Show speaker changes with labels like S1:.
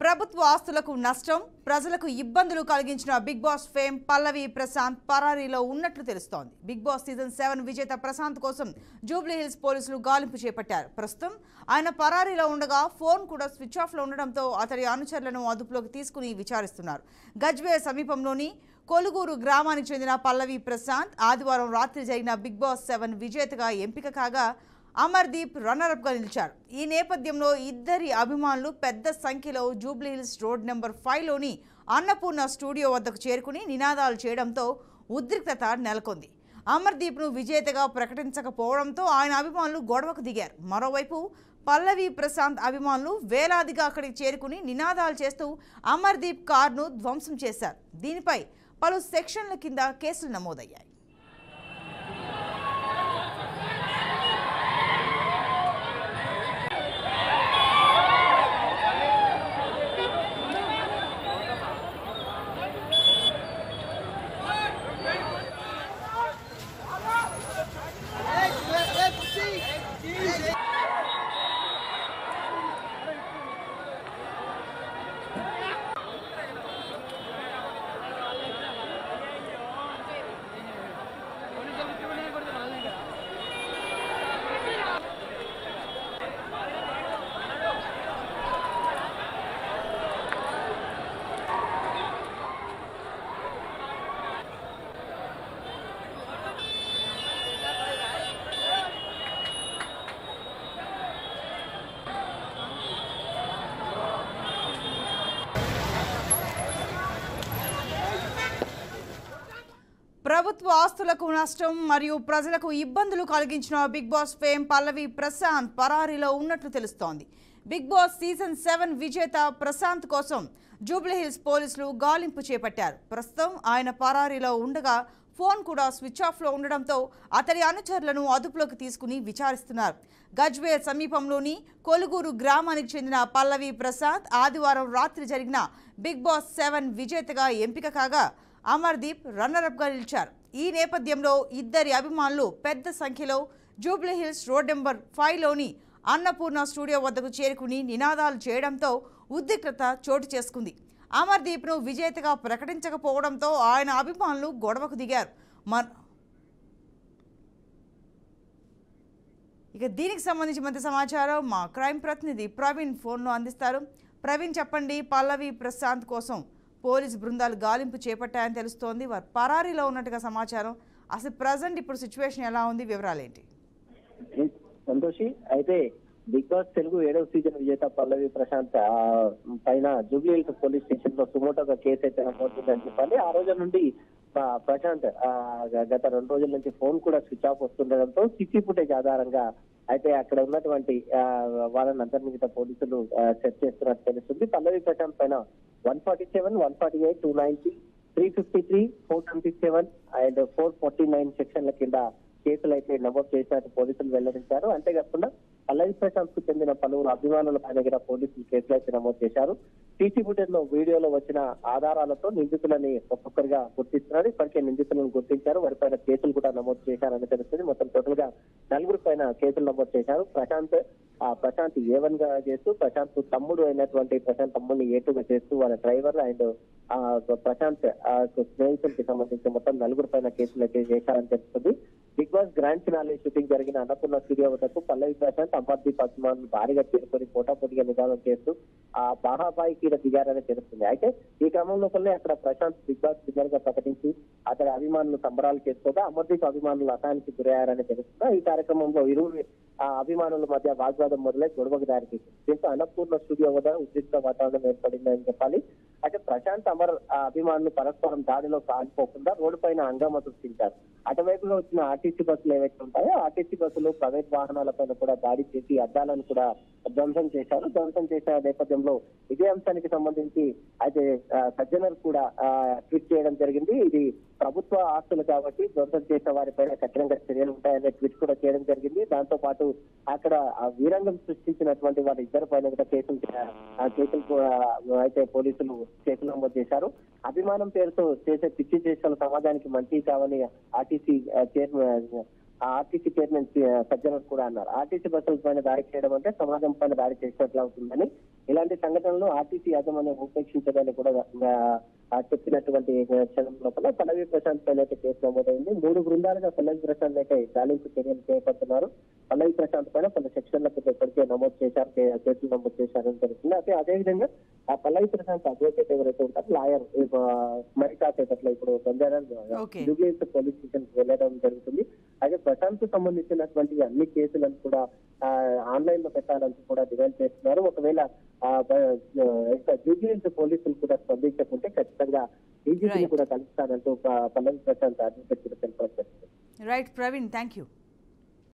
S1: ప్రభుత్వ ఆస్తులకు నష్టం, ప్రజలకు ఇబ్బందులు కలిగించిన బిగ్ బాస్ ఫేమ్ పల్లవి ప్రశాంత్ పరారీలో ఉన్నట్లు తెలుస్తోంది. బిగ్ బాస్ సీజన్ 7 విజేత ప్రశాంత్ కోసం జూబ్లీ హిల్స్ పోలీసులు గాలింపు చేపట్టారు. ప్రస్తుతం ఆయన పరారీలో ఉండగా ఫోన్ కూడా స్విచ్ ఆఫ్ లో ఉండడంతో అతడి అనుచరులను అదుపులోకి తీసుకుని విచారిస్తున్నారు. గజ్వేల్ సమీపంలోని కొలుగూరు గ్రామానికి చెందిన పల్లవి ప్రశాంత్ ఆదివారం రాత్రి జరిగిన బిగ్ బాస్ 7 విజేతగా ఎంపిక కాగా అమర్దీప్ రన్నరప్ గా నిలిచారు. ఈ నేపథ్యంలో ఇద్దరి అభిమానులు పెద్ద సంఖ్యలో జూబ్లీ హిల్స్ రోడ్ నెంబర్ 5 లోని అన్నపూర్ణ స్టూడియో వద్దకు చేరుకుని నినాదాలు చేయడంతో ఉద్రిక్తత నెలకొంది. అమర్దీప్ ను విజేతగా ప్రకటించకపోవడంతో ఆయన అభిమానులు గొడవకు దిగారు. మరోవైపు పల్లవి ప్రశాంత్ అభిమానులు వేలాదిగా అక్కడికి చేరుకుని నినాదాలు చేస్తూ అమర్దీప్ కారును ధ్వంసం చేశారు. దీనిపై పలు సెక్షన్ల కింద కేసులు నమోదయ్యాయి. ప్రభుత్వ ఆస్తులకు నష్టం మరియు ప్రజలకు ఇబ్బందులు కలిగించిన బిగ్ బాస్ ఫేమ్ పల్లవి ప్రశాంత్ పరారీలో ఉన్నట్లు తెలుస్తోంది. బిగ్ బాస్ సీజన్ 7 విజేత ప్రశాంత్ కోసం జూబ్లీ హిల్స్ పోలీసులు గాలింపు చేపట్టారు. ప్రస్తుతం ఆయన పరారీలో ఉండగా ఫోన్ కూడా స్విచ్ ఆఫ్ లో ఉండడంతో అతడి అనుచరులను అదుపులోకి తీసుకుని విచారిస్తున్నారు. గజ్వేల్ సమీపంలోని కొలుగూరు గ్రామానికి చెందిన పల్లవి ప్రశాంత్ ఆదివారం రాత్రి జరిగిన బిగ్ బాస్ 7 విజేతగా ఎంపిక కాగా అమర్దీప్ రన్నరప్ గా నిలిచారు. ఈ నేపథ్యంలో ఇద్దరి అభిమానులు పెద్ద సంఖ్యలో జూబ్లీ హిల్స్ రోడ్ నెంబర్ 5 లోని అన్నపూర్ణ స్టూడియో వద్దకు చేరుకుని నినాదాలు చేయడంతో ఉద్రిక్తత చోటు చేసుకుంది. అమర్దీప్ ను విజేతగా ప్రకటించకపోవడంతో ఆయన అభిమానులు గొడవకు దిగారు. ఇక దీనికి సంబంధించి మరింత సమాచారం మా క్రైమ్ ప్రతినిధి ప్రవీణ్ ఫోన్లో అందిస్తారు. ప్రవీణ్, చెప్పండి, పల్లవి ప్రశాంత్ కోసం పోలీసు బృందాలు గాలింపు చేపట్టాయని తెలుస్తోంది. వారు పరారీలో ఉన్నట్టుగా సమాచారం. అసలు ప్రజెంట్ ఇప్పుడు సిచ్యువేషన్ ఎలా ఉంది, వివరాలు ఏంటి?
S2: సంతోషి, అయితే బిగ్ బాస్ తెలుగు 7వ సీజన్ విజేత పల్లవి ప్రశాంత్ పైన జూబ్లీ హిల్స్ పోలీస్ స్టేషన్ లో సుమోటోగా కేసు అయితే నమోదుందని చెప్పాలి. ఆ రోజు నుండి ప్రశాంత్ గత 2 రోజుల నుంచి ఫోన్ కూడా స్విచ్ ఆఫ్ వస్తుండడంతో సిసి ఫుటేజ్ ఆధారంగా అయితే అక్కడ ఉన్నటువంటి వాళ్ళని అందరినీ మిగతా పోలీసులు సెర్చ్ చేస్తున్నట్టు తెలుస్తుంది. పల్లవి ప్రశాంత్ పైన 147, 148, 290, 353, 427 అండ్ 449 సెక్షన్ల కింద కేసులు అయితే నమోదు చేసినట్టు పోలీసులు వెల్లడించారు. అంతేకాకుండా పల్లవి ప్రశాంత్ కు చెందిన పలువురు అభిమానుల పైన కూడా పోలీసులు కేసులు అయితే నమోదు చేశారు. సీసీ ఫుటేజ్ లో వీడియోలో వచ్చిన ఆధారాలతో నిందితులని ఒక్కొక్కరిగా గుర్తిస్తున్నారు. ఇప్పటికే నిందితులను గుర్తించారు, వారిపైన కేసులు కూడా నమోదు చేశారని తెలుస్తుంది. మొత్తం టోటల్ గా 4 పైన కేసులు నమోదు చేశారు. ప్రశాంత్ A1 గా చేస్తూ, ప్రశాంత్ తమ్ముడు అయినటువంటి ప్రశాంత్ తమ్ముడిని A2 గా చేస్తూ, వాళ్ళ డ్రైవర్ అండ్ ప్రశాంత్ స్నేహితులకి సంబంధించి మొత్తం 4 పైన కేసులు అయితే చేశారని తెలుస్తుంది. Big boss grand finale shooting జరిగిన అన్నపూర్ణ స్టూడియో వద్దకు పల్లవి ప్రశాంత్ అమర్దీప్ అభిమానులు భారీగా చేరుకొని పోటాపోటీగా నిదానం చేస్తూ ఆ బాహాబాయికి దిగారని తెలుస్తుంది. అయితే ఈ క్రమంలో అక్కడ ప్రశాంత్ బిగ్ బాస్ విన్నర్ గా ప్రకటించి అతడి అభిమానులు సంబరాలు చేసుకోగా అమర్దీప్ అభిమానులు అసహాయానికి గురయ్యారని తెలుస్తుంది. ఈ కార్యక్రమంలో ఇరువురు అభిమానుల మధ్య వాగ్వాదం మొదలై గొడవకు దారితీసింది. దీంతో అన్నపూర్ణ స్టూడియో వద్ద ఉద్రిక్త వాతావరణం ఏర్పడిందని చెప్పాలి. అయితే ప్రశాంత్ అమర్ అభిమానులు పరస్పరం దాడిలో సాగిపోకుండా రోడ్డు పైన హంగామా సృష్టించారు. అటువైపుగా వచ్చిన ఆర్టీసీ బస్సులు ఏవైతే ఉంటాయో ఆర్టీసీ బస్సులు ప్రైవేట్ వాహనాలపైన కూడా దాడి చేసి అద్దాలను కూడా ధ్వంసం చేశారు. ధ్వంసం చేసిన నేపథ్యంలో ఇదే అంశానికి సంబంధించి అయితే సజ్జనర్ కూడా ట్వీట్ చేయడం జరిగింది. ఇది ప్రభుత్వ ఆస్తులు కాబట్టి ధ్వంసం చేసిన వారిపైన కఠినంగా చర్యలు ఉంటాయనే ట్వీట్ కూడా చేయడం జరిగింది. దాంతో పాటు అక్కడ వీరంగం సృష్టించినటువంటి వారి ఇద్దరు పైన కూడా కేసులు అయితే పోలీసులు కేసులు నమోదు చేశారు. అభిమానం పేరుతో చేసే పిచ్చి చేష్టలు సమాజానికి మంచి కావని ఆర్టీసీ చైర్మన్ సజ్జనర్ కూడా అన్నారు. ఆర్టీసీ బస్సుల పైన దాడి చేయడం అంటే సమాజం పైన దాడి చేసినట్లు అవుతుందని ఇలాంటి సంఘటనలు ఆర్టీసీ యాజమాన్యం ఉపేక్షించదని కూడా చెప్పినటువంటి క్షణం లోపల పల్లవి ప్రశాంత్ పైన అయితే కేసు నమోదైంది. 3 బృందాలుగా పల్లవి ప్రశాంత్ అయితే గాలింపు చర్యలు చేపడుతున్నారు. పల్లవి ప్రశాంత్ పైన కొన్ని సెక్షన్లకు ఇప్పటికే నమోదు చేశారు, కేసులు నమోదు చేశారని తెలుస్తుంది. అయితే అదేవిధంగా ఆ పల్లవి ప్రశాంత్ అడ్వకేట్ ఎవరైతే ఉంటారో లాయర్ మరి కాసేపట్లో ఇప్పుడు జూబ్లీ హిల్స్ పోలీస్ స్టేషన్ వెళ్ళడం జరుగుతుంది. అయితే ప్రశాంత్ కు సంబంధించినటువంటి అన్ని కేసులను కూడా ఆన్లైన్ లో పెట్టాలని కూడా డిమాండ్ చేస్తున్నారు. ఒకవేళ జూబ్లీ హిల్స్ పోలీసులు కూడా స్పందించకుంటే ఖచ్చితంగా డీజీపీని కూడా కలుస్తానంటూ పల్లవి ప్రశాంత్ అడ్వకేట్ కూడా తెలిపారు.
S1: Right Praveen, thank you.